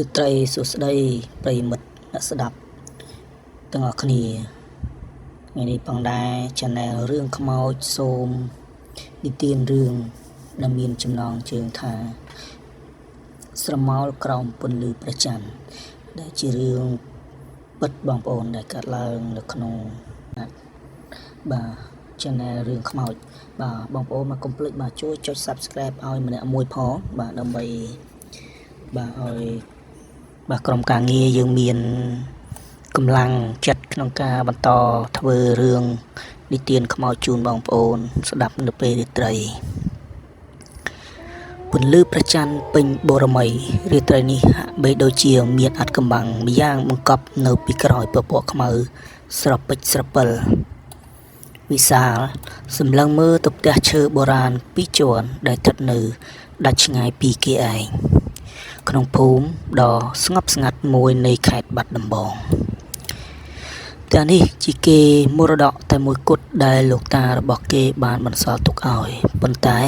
ឬត្រីសួស្តីប្រិយមិត្តអ្នកស្ដាប់ទាំងអស់គ្នាថ្ងៃនេះផងដែរ Channel រឿងខ្មោចសូមនិទានរឿងដែលមានចំណងជើងថាស្រមោលក្រោមពន្លឺព្រះច័ន្ទដែលជារឿងពិតបងប្អូនដែលកើតឡើងនៅក្នុងបាទ Channel រឿងខ្មោចបាទបងប្អូនមកកុំភ្លេចបាទជួយចុច Subscribe ឲ្យម្នាក់មួយផងបាទដើម្បីបាទឲ្យបាទក្រុមការងារយើងមានកម្លាំងចិត្តក្នុងការបន្តធ្វើរឿងនិទានខ្មោចជូនបងប្អូនស្ដាប់នៅពេលរាត្រីពន្លឺព្រះច័ន្ទពេញបូរមីរាត្រីនេះហាក់បីដូចជាមានអត្ថកម្បាំងម្យ៉ាងបង្កប់នៅពីក្រោយពពកខ្មៅស្រពេចស្រពិលវិសាលសម្លឹងមើលទៅផ្ទះឈើបុរាណពីរជាន់ដែលស្ថិតនៅដាច់ឆ្ងាយពីគេឯងក្នុងភូមិដ៏ស្ងប់ស្ងាត់មួយនៃខេត្តបាត់ដំបងតែនេះជាគេមរតកតែមួយគត់ដែលលោកតារបស់គេបានបន្សល់ទុកឲ្យប៉ុន្តែ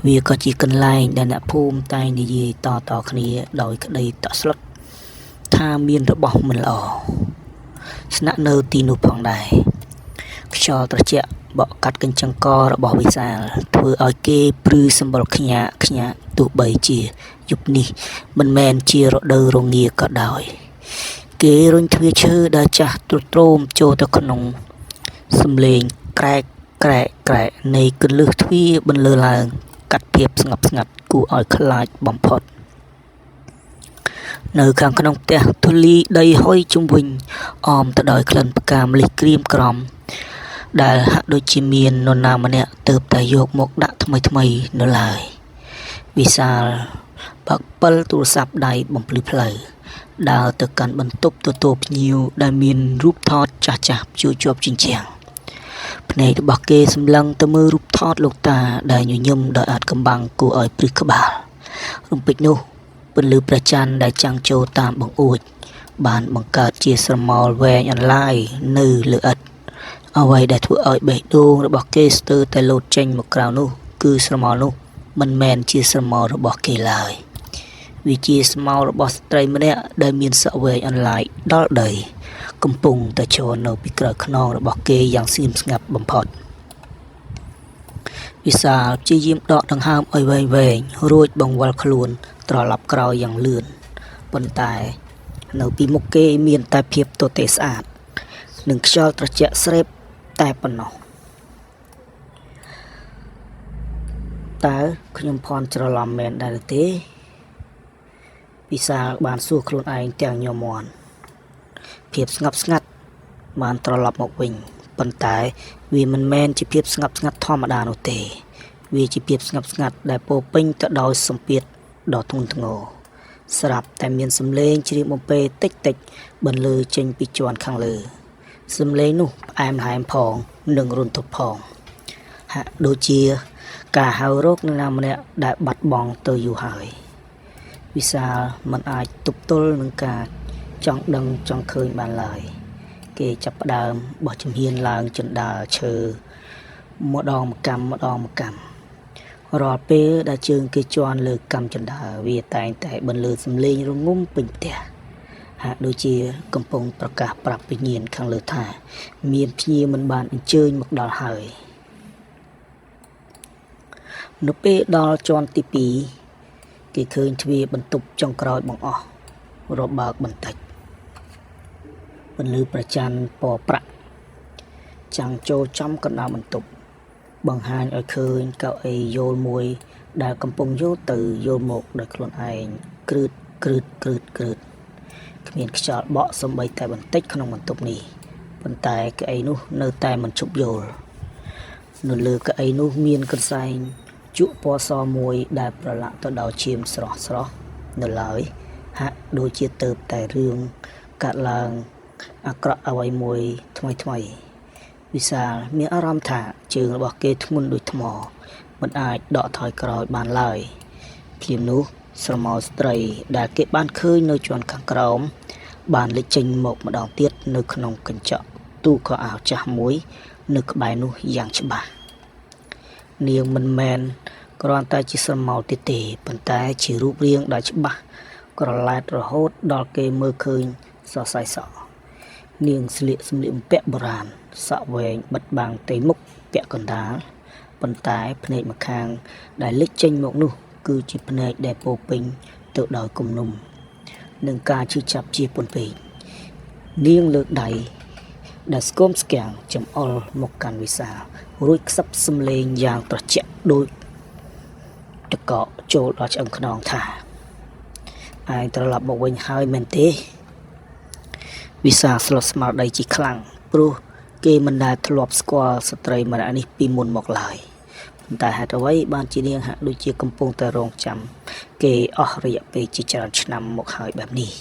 វាក៏ជាកន្លែងដែលអ្នកភូមិតែងនិយាយតៗគ្នាដោយក្តីតក់ស្លុតថាមានរបស់មិនល្អស្នាក់នៅទីនោះផងដែរខ្យល់ត្រជាក់បក់កាត់កញ្ចឹងករបស់វិសាលធ្វើឲ្យគេព្រឺសម្បុរខ្ញាក់ទោះបីជាយប់នេះមិនមែនជារដូវរងាក៏ដោយគេរុញទ្វារឈើដែលចាស់ទ្រុឌទ្រោមចូលទៅក្នុងសំឡេងក្រែកនៃគន្លឹះទ្វារបន្លឺឡើងកាត់ភាពស្ងប់ស្ងាត់គួរឲ្យខ្លាចបំផុតនៅខាងក្នុងផ្ទះធូលីដីហុយជុំវិញអមទៅដោយក្លិនផ្កាម្លិះក្រៀមក្រំដែលហាក់ដូចជាមាននរណាម្នាក់ទើបតែយកមកដាក់ថ្មីនៅឡើយវិសាលបាក់ពិលទូរស័ព្ទដៃបំភ្លឺផ្លូវដើរទៅកាន់បន្ទប់ទទួលភ្ញៀវដែលមានរូបថតចាស់ព្យួរជាប់ជញ្ជាំងភ្នែករបស់គេសម្លឹងទៅមើលរូបថតលោកតាដែលញញឹមដោយអាចកំបាំងគួរឲ្យព្រឹសក្បាលរំពេចនោះពន្លឺព្រះច័ន្ទដែលចាំងចូលតាមបង្អួចបានបង្កើតជាស្រមោលវែងអន្លាយនៅលើឥដ្ឋអ្វីដែលធ្វើឲ្យបេះដូងរបស់គេស្ទើរតែលោតចេញមកក្រៅនោះគឺស្រមោលនោះមិនមែនជាស្រមោលរបស់គេឡើយវាជាស្រមោលរបស់ស្ត្រីម្នាក់ដែលមានសក់វែងអន្លាយដល់ដីកំពុងតែឈរនៅពីក្រោយខ្នងរបស់គេយ៉ាងស្ងៀមស្ងាត់បំផុតវិសាលព្យាយាមដកដង្ហើមឲ្យវែងរួចបង្វិលខ្លួនត្រឡប់ក្រោយយ៉ាងលឿនប៉ុន្តែនៅពីមុខគេមានតែភាពទទេស្អាតនិងខ្យល់ត្រជាក់ស្រេបតែប៉ុណ្ណោះតើខ្ញុំភ័ន្តច្រឡំមែនដែរទេវិសាលបានសួរខ្លួនឯងទាំងញមន់ភាពស្ងប់ស្ងាត់បានត្រឡប់មកវិញប៉ុន្តែវាមិនមែនជាភាពស្ងប់ស្ងាត់ធម្មតានោះទេវាជាភាពស្ងប់ស្ងាត់ដែលពោរពេញទៅដោយសម្ពាធដ៏ធ្ងន់ធ្ងរស្រាប់តែមានសំឡេងជ្រាបបំពេតិចបន្លឺចេញពីជាន់ខាងលើសំឡេងនោះផ្អែមល្ហែមផងនិងរន្ធត់ផងហាក់ដូចជាការហៅរកនរណាម្នាក់ដែលបាត់បង់ទៅយូរហើយវិសាលមិនអាចទប់ទល់នឹងការចង់ដឹងចង់ឃើញបានឡើយគេចាប់ផ្ដើមបោះជំហានឡើងជណ្ដើរឈើម្ដងម្កាំរាល់ពេលដែលជើងគេជន់លើកម្មជណ្ដើរវាតែងតែបន្លឺសំឡេងរងំពេញផ្ទះហាក់ដូចជាកំពុងប្រកាសប្រាប់វិញ្ញាណខាងលើថាមានភ្ញៀវមិនបានអញ្ជើញមកដល់ហើយនៅពេលដល់ជាន់ទី2គេឃើញទ្វារបន្ទប់ចុងក្រោយបង្អស់របើកបន្តិចពន្លឺព្រះច័ន្ទពណ៌ប្រាក់ចាំងចូលចំកណ្ដាលបន្ទប់បង្ហាញឲ្យឃើញកៅអីយល់មួយដែលកំពុងយល់ទៅយល់មកដោយខ្លួនឯងគ្រឺតគ្មានខ្យល់បក់សំបីតែបន្តិចក្នុងបន្ទប់នេះប៉ុន្តែកៅអីនោះនៅតែមិនឈប់យល់នៅលើកៅអីនោះមានកន្សែងជក់ពណ៌សមួយដែលប្រឡាក់ទៅដោយឈាមស្រស់នៅឡើយហាក់ដូចជាទៅតែរឿងកាត់ឡើងអាក្រក់អ្វីមួយថ្មីវិសាលមានអារម្មណ៍ថាជើងរបស់គេធ្ងន់ដូចថ្មមិនអាចដកថយក្រោយបានឡើយភ្លាមនោះស្រមោលស្ត្រីដែលគេបានឃើញនៅជាន់ខាងក្រោមបានលេចចេញមកម្ដងទៀតនៅក្នុងកញ្ចក់ទូខោអាវចាស់មួយនៅក្បែរនោះយ៉ាងច្បាស់នាងមិនមែនគ្រាន់តែជាស្រមោលទេប៉ុន្តែជារូបរាងដែលច្បាស់ ក្រឡែតរហូតដល់គេមើលឃើញសរសៃសក់នាងស្លៀកសម្លៀកបំពាក់បុរាណសក់វែងបិទបាំងផ្ទៃមុខពាក់កណ្ដាលប៉ុន្តែភ្នែកម្ខាងដែលលេចចេញមកនោះគឺជាភ្នែកដែលពោពេញទៅដោយគំនុំនិងការឈឺចាប់ជាពន់ពេកនាងលើកដៃដែលស្គមស្គាំងចំអល់មកកាន់វិសាលរួចខ្សឹបសំឡេងយ៉ាងត្រជាក់ដូចតកកចូលដល់ឆ្អឹងខ្នងថាឯងត្រឡប់មកវិញហើយមែនទេវិសាលស្លុតស្មារតីជាខ្លាំងព្រោះគេមិនដែលធ្លាប់ស្គាល់ស្ត្រីម្នាក់នេះពីមុនមកឡើយប៉ុន្តែហេតុអ្វីបានជានាងហាក់ដូចជាកំពុងតែរងចាំគេអស់រយៈពេលជាច្រើនឆ្នាំមកហើយបែបនេះ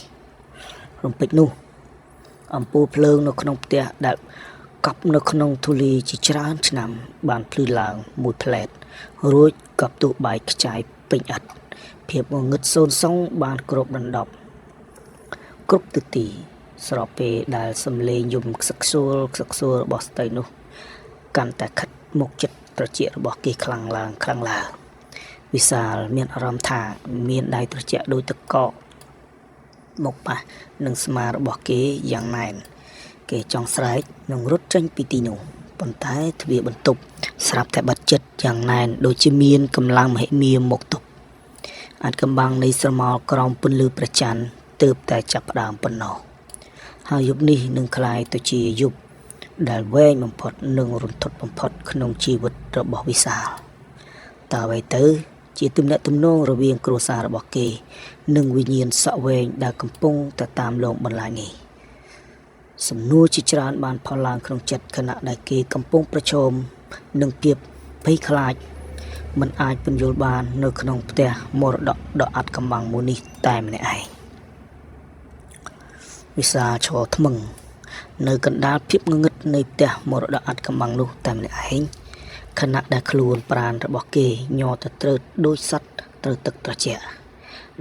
រំពេចនោះអំពូលភ្លើងនៅក្នុងផ្ទះដែលកប់នៅក្នុងធូលីជាច្រើនឆ្នាំបានភ្លឺឡើងមួយផ្លែតរួចកប់ទូបែកខ្ចាយពេញឥដ្ឋភាពងងឹតសូន្យសងបានគ្របដណ្ដប់គ្រប់ទិទីស្របពេលដែលសំឡេងយំខ្សឹកខ្សួលរបស់ស្ត្រីនោះកាន់តែខិតមកចិត្តត្រជាក់របស់គេខ្លាំងឡើងវិសាលមានអារម្មណ៍ថាមានដៃត្រជាក់ដូចទឹកកកមកប៉ះនឹងស្មារបស់គេយ៉ាងណែនគេចង់ស្រែកនិងរត់ចេញពីទីនោះប៉ុន្តែទ្វារបន្ទប់ស្រាប់តែបិទជិតយ៉ាងណែនដូចជាមានកម្លាំងមហិមាមកទប់អាចកំបាំងនៃស្រមោលក្រោមពន្លឺព្រះច័ន្ទទើបតែចាប់ផ្ដើមប៉ុណ្ណោះហើយយប់នេះនឹងក្លាយទៅជាយប់ដែលវែងបំផុតនិងរន្ធត់បំផុតក្នុងជីវិតរបស់វិសាលតើអ្វីទៅជាទំនាក់ទំនងរវាងគ្រួសាររបស់គេនិងវិញ្ញាណសក់វែងដែលកំពុងតែតាមលងបន្លាចនេះសំណួរជាច្រើនបានផុសឡើងក្នុងចិត្តខណៈដែលគេកំពុងប្រឈមនឹងភាពភ័យខ្លាចមិនអាចពន្យល់បាននៅក្នុងផ្ទះមរតកដ៏អាត់កំបាំងមួយនេះតែម្នាក់ឯងវិសាលឈរថ្មឹងនៅកណ្ដាលភាពងងឹតនៃផ្ទះមរតកអាត់កំបាំងនោះតែម្នាក់ឯងខណៈដែលខ្លួនប្រាណរបស់គេញ័រទៅត្រើតដូចសត្វត្រូវទឹកត្រជាក់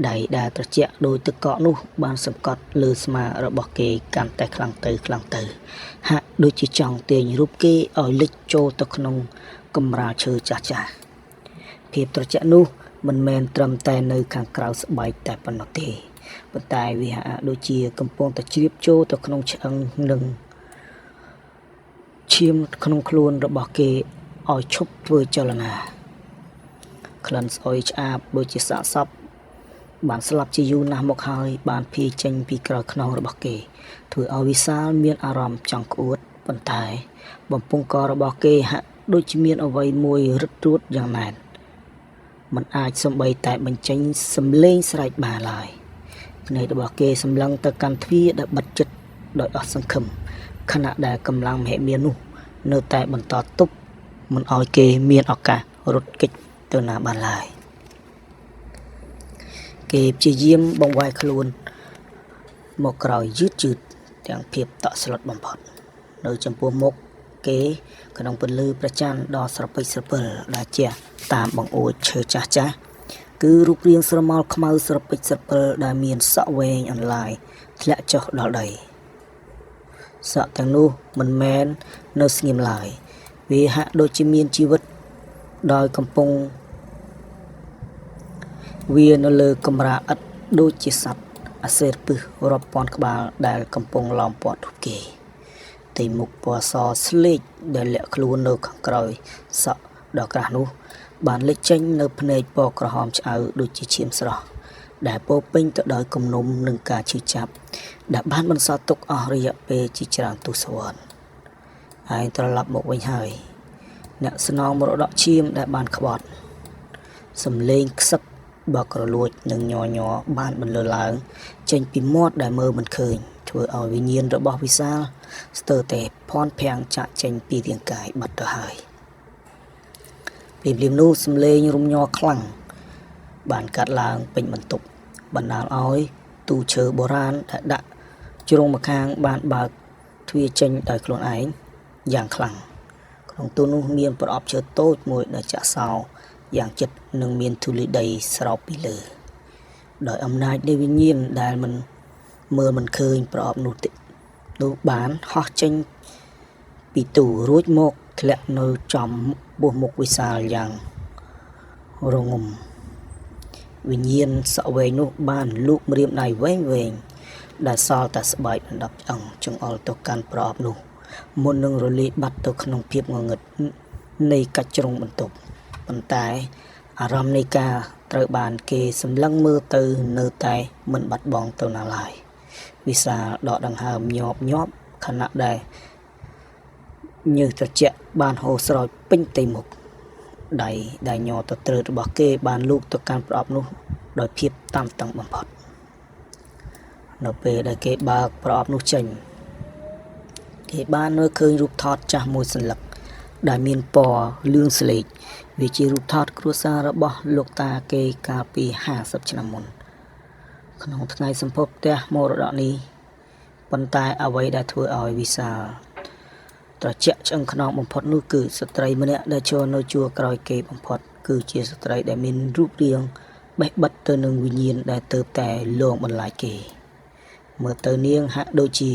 ដៃដែលត្រជាក់ដោយទឹកកកនោះបានសង្កត់លើស្មារបស់គេកាន់តែខ្លាំងទៅហាក់ដូចជាចង់ទាញរូបគេឲ្យលិចចូលទៅក្នុងកម្រាលឈើចាស់ភាពត្រជាក់នោះមិនមែនត្រឹមតែនៅខាងក្រៅស្បែកតែប៉ុណ្ណោះទេប៉ុន្តែវាហាក់ដូចជាកំពុងតែជ្រាបចូលទៅក្នុងឆ្អឹងនិងឈាមក្នុងខ្លួនរបស់គេឲ្យឈប់ធ្វើចលនាក្លិនស្អុយឆ្អាបដូចជាសាកសពបានស្លាប់ជាយូរណាស់មកហើយបានភាយចេញពីក្រោយខ្នងរបស់គេធ្វើឲ្យវិសាលមានអារម្មណ៍ចង់ក្អួតប៉ុន្តែបំពង់ករបស់គេហាក់ដូចជាមានអ្វីមួយរឹតរួតយ៉ាងណែនមិនអាចសំបីតែបញ្ចេញសំឡេងស្រែកបានឡើយភ្នែករបស់គេសម្លឹងទៅកាន់ទ្វារដែលបិទជិតដោយអស់សង្ឃឹមខណៈដែលកម្លាំងមហិមានោះនៅតែបន្តទប់មិនឲ្យគេមានឱកាសរត់គេចទៅណាបានឡើយគេព្យាយាមបង្វែរខ្លួនមកក្រោយយឺតទាំងភាពតក់ស្លុតបំផុតនៅចំពោះមុខគេក្នុងពន្លឺព្រះច័ន្ទដ៏ស្រពេចស្រពិលដែលជះតាមបង្អួចឈើចាស់គឺរូបរាងស្រមោលខ្មៅស្រពេចស្រពិលដែលមានសក់វែងអន្លាយធ្លាក់ចុះដល់ដីសក់ទាំងនោះមិនមែននៅស្ងៀមឡើយវាហាក់ដូចជាមានជីវិតដោយកំពុងវានៅលើកម្រាលឥដ្ឋដូចជាសត្វអាសេរពឹសរាប់ពាន់ក្បាលដែលកំពុងឡោមព័ទ្ធរូបគេទីមុខពណ៌សស្លេកដែលលាក់ខ្លួននៅខាងក្រោយសក់ដ៏ក្រាស់នោះបានលេចចេញនៅភ្នែកពណ៌ក្រហមឆ្អៅដូចជាឈាមស្រស់ដែលពោពេញទៅដោយគំនុំនិងការឈឺចាប់ដែលបានបន្សល់ទុកអស់រយៈពេលជាច្រើនទសវត្សរ៍ហើយត្រឡប់មកវិញហើយអ្នកស្នងមរតកឈាមដែលបានក្បត់សំឡេងខ្សឹកបក្រលួចនិងញ័របានបន្លឺឡើងចេញពីមាត់ដែលមើលមិនឃើញធ្វើឲ្យវិញ្ញាណរបស់វិសាលស្ទើរតែភ័ន្តភាំងចាក់ចេញពីរាងកាយបាត់ទៅហើយភ្លាមនោះសំឡេងរំញ័រខ្លាំងបានកាត់ឡើងពេញបន្ទប់បណ្ដាលឲ្យទូឈើបុរាណដែលដាក់ជ្រុងម្ខាងបានបើកទ្វារចេញដោយខ្លួនឯងយ៉ាងខ្លាំងក្នុងទូនោះមានប្រអប់ឈើតូចមួយដែលចាក់សោយ៉ាងជិតនិងមានធូលីដីស្រោបពីលើដោយអំណាចនៃវិញ្ញាណដែលមិនមើលមិនឃើញប្រអប់នោះបានហោះចេញពីទូរួចមកធ្លាក់នៅចំពោះមុខវិសាលយ៉ាងរងំ វិញ្ញាណសក់វែងនោះបានលូកម្រាមដៃវែងដែលសល់តែស្បែកដណ្ដប់ឆ្អឹងចង្អុលទៅកាន់ប្រអប់នោះមុននឹងរលាយបាត់ទៅក្នុងភាពងងឹតនៃកាច់ជ្រុងបន្ទប់ប៉ុន្តែអារម្មណ៍នៃការត្រូវបានគេសម្លឹងមើលទៅនៅតែមិនបាត់បង់ទៅណាឡើយវិសាលដកដង្ហើមញាប់ខណៈដែលញើសត្រជាក់បានហូរស្រោចពេញផ្ទៃមុខដៃដែលញ័រទៅត្រើតរបស់គេបានលូកទៅកាន់ប្រអប់នោះដោយភាពតានតឹងបំផុតនៅពេលដែលគេបើកប្រអប់នោះចេញគេបានមើលឃើញរូបថតចាស់មួយសន្លឹកដែលមានពណ៌លឿងស្លេកវាជារូបថតគ្រួសាររបស់លោកតាគេកាលពី50ឆ្នាំមុនក្នុងថ្ងៃសម្ពោធផ្ទះមរតកនេះប៉ុន្តែអ្វីដែលធ្វើឲ្យវិសាលត្រជាក់ឆ្អឹងខ្នងបំផុតនោះគឺស្ត្រីម្នាក់ដែលចូលនៅជួរក្រោយគេបំផុតគឺជាស្ត្រីដែលមានរូបរាងបេះបិទទៅនឹងវិញ្ញាណដែលទៅតែលងបន្លាចគេមើលទៅនាងហាក់ដូចជា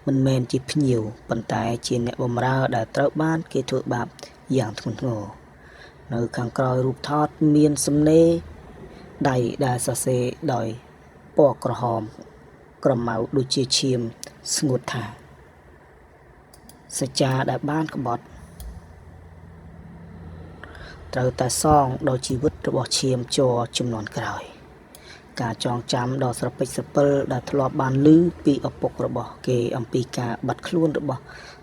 មិនមែនជាភ្ញៀវប៉ុន្តែជាអ្នកបម្រើដែលត្រូវបានគេធ្វើបាបយ៉ាងធ្ងន់ធ្ងរនៅខាងក្រោយរូបថតមានសំណេរដៃដែលសរសេរដោយពណ៌ក្រហមក្រមៅដូចជាឈាមស្ងួតថាសច្ចាដែលបានក្បត់ត្រូវតែសងដោយជីវិតរបស់ឈាមជ័រជំនាន់ក្រោយការចងចាំដ៏ស្រពេចស្រពិលដែលធ្លាប់បានឮពីឪពុករបស់គេអំពីការបាត់ខ្លួនរបស់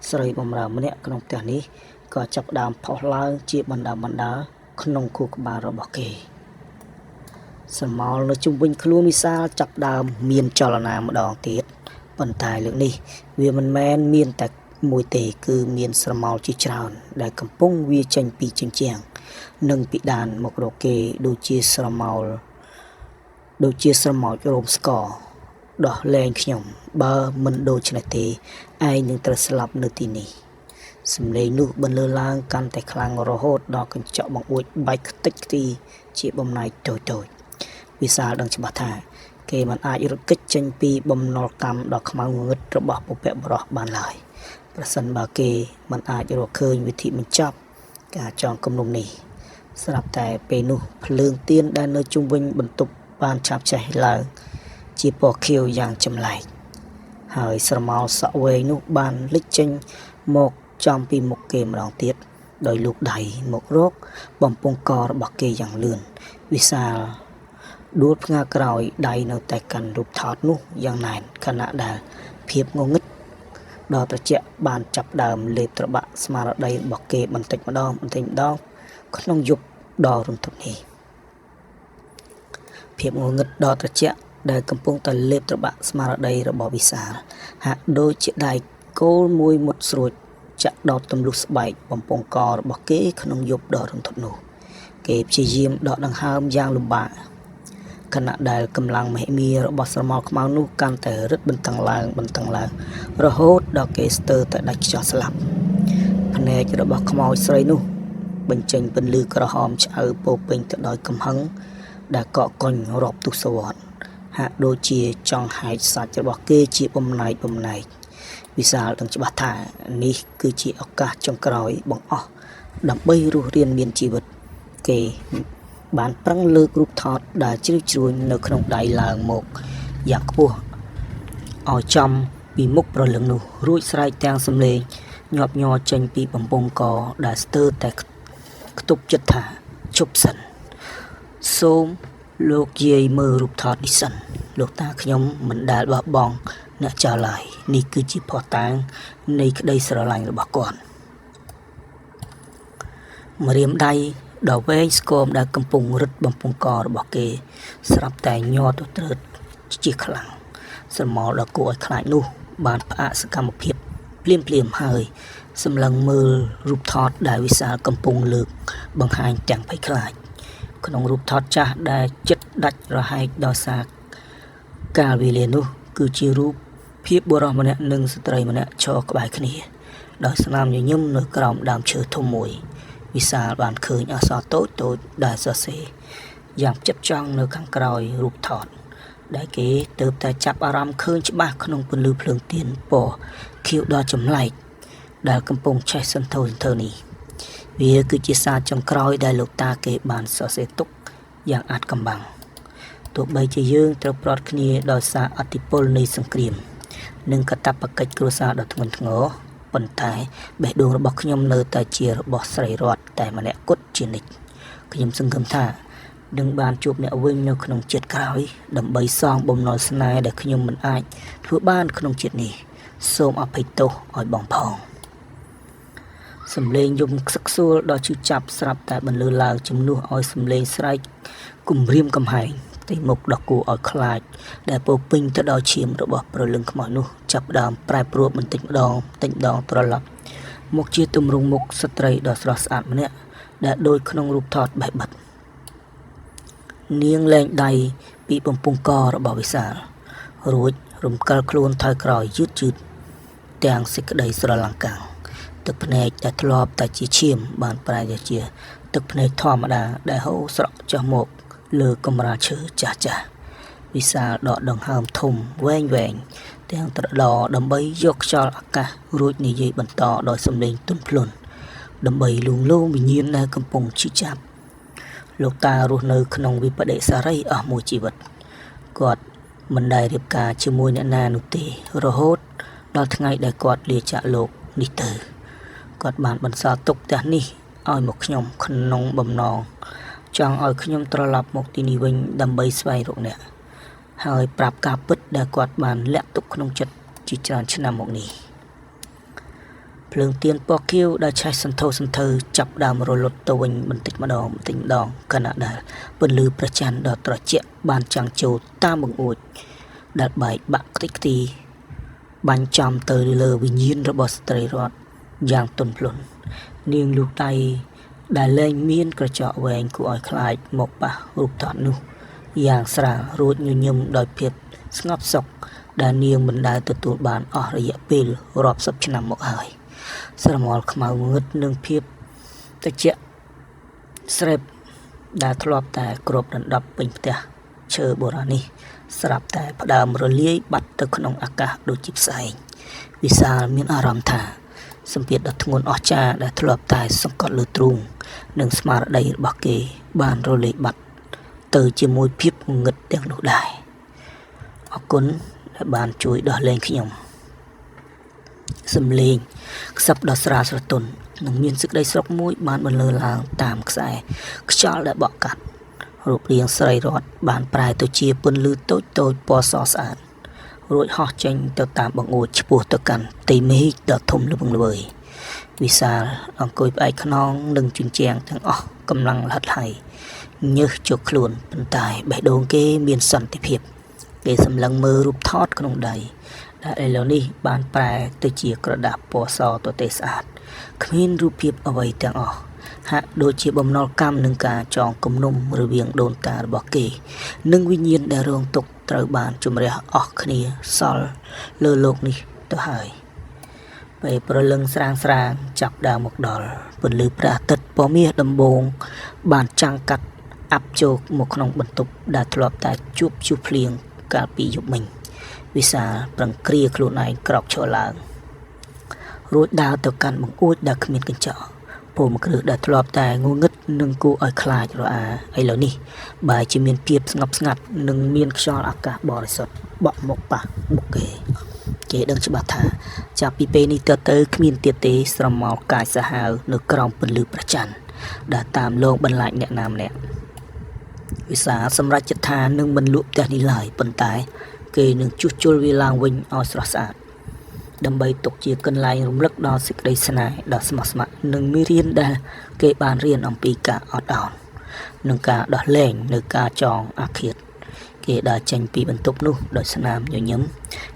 ស្រីបម្រើម្នាក់ក្នុងផ្ទះនេះក៏ចាប់ផ្ដើមផុសឡើងជាបណ្ដាក្នុងខួរក្បាលរបស់គេស្រមោលនៅជុំវិញខ្លួនវិសាលចាប់ផ្ដើមមានចលនាម្ដងទៀតប៉ុន្តែលើកនេះវាមិនមែនមានតែមួយទេគឺមានស្រមោលជាច្រើនដែលកំពុងវាចេញពីជញ្ជាំងនិងពីដានមករកគេដូចជាស្រមោលរោមស្ករដោះលែងខ្ញុំបើមិនដូច្នេះទេឯងនឹងត្រូវស្លាប់នៅទីនេះសំឡេងនោះបន្លឺឡើងកាន់តែខ្លាំងរហូតដល់កញ្ចក់បង្អួចបែកខ្ទេចខ្ទីជាបំណែកតូចវិសាលដឹងច្បាស់ថាគេមិនអាចរត់គេចចេញពីបំណុលកម្មដ៏ខ្មៅងងឹតរបស់ពពកបរោះបានឡើយប្រសិនបើគេមិនអាចរកឃើញវិធីបញ្ចប់ការចងគំនុំនេះស្រាប់តែពេលនោះភ្លើងទៀនដែលនៅជុំវិញបន្ទប់បានឆាបឆេះឡើងជាពណ៌ខៀវយ៉ាងចម្លែកហើយស្រមោលសក់វែងនោះបានលេចចេញមកចំពីមុខគេម្ដងទៀតដោយលូកដៃមករកបំពង់ករបស់គេយ៉ាងលឿនវិសាលដួលផ្ងាក្រោយដៃនៅតែកាន់រូបថតនោះយ៉ាងណែនខណៈដែលភាពងងឹតដល់ត្រជាក់បានចាប់ដើមលេបត្របាក់ស្មារតីរបស់គេបន្តិចម្ដងក្នុងយប់ដ៏រន្ធត់នេះភាពងងឹតដល់ត្រជាក់ដែលកំពុងតែលេបត្របាក់ស្មារតីរបស់វិសាលហាក់ដូចជាដៃគោលមួយមុតស្រួចចាក់ដោតទម្លុះស្បែកបំពង់ករបស់គេក្នុងយប់ដ៏រន្ធត់នោះគេព្យាយាមដកដង្ហើមយ៉ាងលំបាកខណៈដែលកម្លាំងមហិមារបស់ស្រមោលខ្មៅនោះកាន់តែរឹតបន្តឹងឡើងរហូតដល់គេស្ទើរតែដាច់ខ្យល់ស្លាប់ភ្នែករបស់ខ្មោចស្រីនោះបញ្ចេញពន្លឺក្រហមឆ្អៅពោពេញទៅដោយកំហឹងដែលកកកុញរាប់ទសវត្សរ៍ហាក់ដូចជាចង់ហែកសាច់របស់គេជាបំណែកវិសាលដឹងច្បាស់ថានេះគឺជាឱកាសចុងក្រោយបង្អស់ដើម្បីរស់រានមានជីវិតគេបានប្រឹងលើករូបថតដែលជ្រីវជ្រួញនៅក្នុងដៃឡើងមកយ៉ាងខ្ពស់ឲ្យចំពីមុខប្រលឹងនោះរួចស្រែកទាំងសំឡេងញាប់ញ័រចេញពីបំពង់កដែលស្ទើរតែខ្ទប់ចិត្តថាជប់សិនសូមលោកយាយមើលរូបថតនេះសិនលោកតាខ្ញុំមិនដែលបោះបង់អ្នកចោលឡើយនេះគឺជាភស្តុតាងនៃក្តីស្រឡាញ់របស់គាត់ម្រាមដៃដ៏វែងស្គមដែលកំពុងរឹតបំពង់ករបស់គេស្រាប់តែញ័រទៅត្រើតជាខ្លាំងស្រមោលដ៏គួរឲ្យខ្លាចនោះបានផ្អាកសកម្មភាពភ្លាមហើយសម្លឹងមើលរូបថតដែលវិសាលកំពុងលើកបង្ហាញទាំងភ័យខ្លាចក្នុងរូបថតចាស់ដែលចិត្តដាច់រហែកដោយសារកាលវេលានោះគឺជារូបភាពបុរសម្នាក់និងស្ត្រីម្នាក់ឈរក្បែរគ្នាដោយស្នាមញញឹមនៅក្រោមដើមឈើធំមួយវិសាលបានឃើញអក្សរតូចដែលសរសេរយ៉ាងផ្ចិតផ្ចង់នៅខាងក្រោយរូបថតដែលគេទើបតែចាប់អារម្មណ៍ឃើញច្បាស់ក្នុងពន្លឺភ្លើងទៀនពណ៌ខៀវដ៏ចម្លែកដែលកំពុងឆេះសន្ធោសន្ធើនេះវាគឺជាសារចុងក្រោយដែលលោកតាគេបានសរសេរទុកយ៉ាងអាថ៌កំបាំង ទោះបីជាយើងត្រូវប្រត់គ្នាដោយសារអតិពលនៃសង្គ្រាមនិងកាតព្វកិច្ចគ្រួសារដ៏ធ្ងន់ធ្ងរប៉ុន្តែបេះដូងរបស់ខ្ញុំនៅតែជារបស់ស្រីរតតែម្នាក់គត់ជានិច្ចខ្ញុំសង្ឃឹមថានឹងបានជួបអ្នកវិញនៅក្នុងជាតិក្រោយដើម្បីសងបំណុលស្នេហ៍ដែលខ្ញុំមិនអាចធ្វើបានក្នុងជាតិនេះសូមអភ័យទោសឲ្យបងផងសំឡេងយំខ្សឹកខ្សួលដ៏ឈឺចាប់ស្រាប់តែបន្លឺឡើងជំនួសឲ្យសំឡេងស្រែកគំរាមកំហែងទីមុខដ៏គួរឲ្យខ្លាចដែលពោពេញទៅដោយឈាមរបស់ព្រលឹងខ្មោចនោះចាប់ផ្ដើមប្រែប្រួលបន្តិចម្ដងត្រឡប់មកជាទម្រង់មុខស្ត្រីដ៏ស្រស់ស្អាតម្នាក់ដែលដូចក្នុងរូបថតបេះបិទនាងលែងដៃពីបំពង់ករបស់វិសាលរួចរំកិលខ្លួនថយក្រោយយឺតទាំងសេចក្តីស្រឡាំងកាំងទឹកភ្នែកដែលធ្លាប់តែជាឈាមបានប្រែជាទឹកភ្នែកធម្មតាដែលហូរស្រក់ចុះមកលើកម្រាលឈើចាស់វិសាលដកដង្ហើមធំវែងទាំងត្រឡដើម្បីយកខ្យល់អាកាសរួចនិយាយបន្តដោយសំឡេងទន់ភ្លន់ដើម្បីលួងលោមវិញ្ញាណដែលកំពុងឈឺចាប់លោកតារស់នៅក្នុងវិបដិសារីអស់មួយជីវិតគាត់មិនដែលរៀបការជាមួយអ្នកណានោះទេរហូតដល់ថ្ងៃដែលគាត់លាចាកលោកនេះទៅគាត់បានបន្សល់ទុកផ្ទះនេះឲ្យមកខ្ញុំក្នុងបំណងចង់ឲ្យខ្ញុំត្រឡប់មកទីនេះវិញដើម្បីស្វែងរកអ្នកហើយប្រាប់ការពិតដែលគាត់បានលាក់ទុកក្នុងចិត្តជាច្រើនឆ្នាំមកនេះភ្លើងទៀនពណ៌ខៀវដែលឆេះសន្ធោសន្ធៅចាប់ដើមរលត់ទៅវិញបន្តិចម្ដងខណៈដែលពន្លឺព្រះច័ន្ទដ៏ត្រជាក់បានចាំងចូលតាមបង្អួចដែលបែកបាក់ខ្ទេចខ្ទីបាញ់ចំទៅលើវិញ្ញាណរបស់ស្ត្រីរតយ៉ាងទន់ភ្លន់នាងលូកដៃដែលលែងមានក្រចកវែងគួរឲ្យខ្លាចមកប៉ះរូបថតនោះយ៉ាងស្រាលរួចញញឹមដោយភាពស្ងប់សុខដែលនាងមិនដែលទទួលបានអស់រយៈពេលរាប់សិបឆ្នាំមកហើយស្រមោលខ្មៅងឹតនឹងភាពត្រជាក់ស្រេបដែលធ្លាប់តែគ្របដណ្ដប់ពេញផ្ទះឈើបុរាណនេះស្រាប់តែផ្ដើមរលាយបាត់ទៅក្នុងអាកាសដូចជាផ្សែងវិសាលមានអារម្មណ៍ថាសម្ពាធដ៏ធ្ងន់អស្ចារ្យដែលធ្លាប់តែសង្កត់លើទ្រូងនិងស្មារតីរបស់គេបានរលាយបាត់ទៅជាមួយភាពងងឹតទាំងនោះដែរអរគុណដែលបានជួយដោះលែងខ្ញុំសំឡេងខ្សឹបដ៏ស្រាលស្រទន់និងមានសេចក្តីស្រក់មួយបានបន្លឺឡើងតាមខ្សែខ្យល់ដែលបក់កាត់រូបរាងស្រីរតបានប្រែទៅជាពន្លឺតូចពណ៌សស្អាតរួចហោះចេញទៅតាមបង្អួចឆ្ពោះទៅកាន់ផ្ទៃមេឃដ៏ធំល្វឹងល្វើយវិសាលអង្គុយផ្អែកខ្នងនឹងជញ្ជាំងទាំងអស់កម្លាំងលហិតហៃញើសជោគខ្លួនប៉ុន្តែបេះដូងគេមានសន្តិភាពគេសម្លឹងមើលរូបថតក្នុងដៃដែលឥឡូវនេះបានប្រែទៅជាក្រដាសពណ៌សទទេស្អាតគ្មានរូបភាពអ្វីទាំងអស់ហាក់ដូចជាបំណុលកម្មនឹងការចងគំនុំរវាងដូនតារបស់គេនិងវិញ្ញាណដែលរងទុក្ខត្រូវបានជំរះអស់គ្នាសល់លើលោកនេះទៅហើយពេលព្រលឹងស្រាងចាប់ដើមមកដល់ពន្លឺព្រះអាទិត្យពណ៌មាសដំបងបានចាំងកាត់អាប់ជោគមកក្នុងបន្ទប់ដែលធ្លាប់តែជួបភ្លៀងកាលពីយប់មិញវិសាលប្រឹងគ្រាខ្លួនឯងក្រោកឈរឡើងរួចដើរទៅកាន់បង្អួចដែលគ្មានកញ្ចក់ពូមគ្រឹះដែលធ្លាប់តែងងឹតនឹងគួរឲ្យខ្លាចរអាឥឡូវនេះបែរជាមានភាពស្ងប់ស្ងាត់និងមានខ្យល់អាកាសបរិសុទ្ធបក់មកប៉ះមុខគេដឹងច្បាស់ថាចាប់ពីពេលនេះទៅគ្មានទៀតទេស្រមោលកាយសាហាវនៅក្រោមពន្លឺព្រះច័ន្ទដែលតាមលងបន្លាចអ្នកណាម្នាក់វិសាលសម្រេចចិត្តថានឹងមិនលក់ផ្ទះនេះឡើយប៉ុន្តែគេនឹងជួសជុលវាឡើងវិញឲ្យស្រស់ស្អាតដើម្បីទុកជាកន្លែងរំលឹកដល់សេចក្តីស្នេហ៍ដ៏ស្មោះស្ម័គ្រនិងមេរៀនដែលគេបានរៀនអំពីការអត់ឱននិងការដោះលែងនៅការចងអាឃាតគេដើរចេញពីបន្ទប់នោះដោយស្នាមញញឹម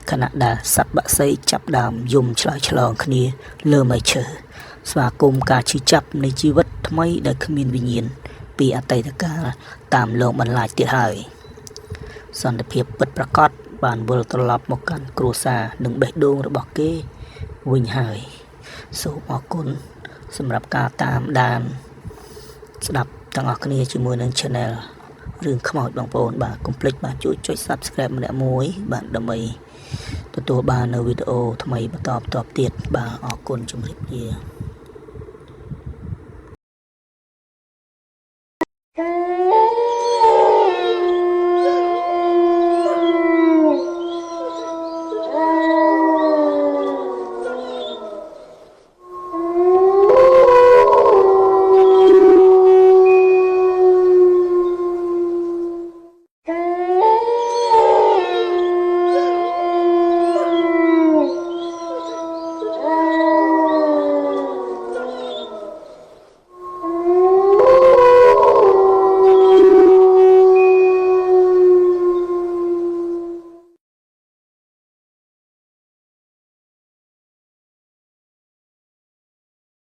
ខណៈដែលសត្វបក្សីចាប់ដើមយំឆ្លើយឆ្លងគ្នាលើមែកឈើស្វាគមន៍ការឈឺចាប់នៃជីវិតថ្មីដែលគ្មានវិញ្ញាណពីអតីតកាលតាមលងបន្លាចទៀតហើយសន្តិភាពពិតប្រាកដបានវិលត្រឡប់មកកាន់គ្រួសារនិងបេះដូងរបស់គេវិញហើយសូមអរគុណសម្រាប់ការតាមដានស្ដាប់ទាំងអស់គ្នាជាមួយនឹង Channel រឿងខ្មោចបងប្អូនបាទកុំភ្លេចបាទជួយចុច Subscribe ម្នាក់មួយបាទដើម្បីទទួលបាននៅវីដេអូថ្មីបន្តទៀតបាទអរគុណជម្រាបលា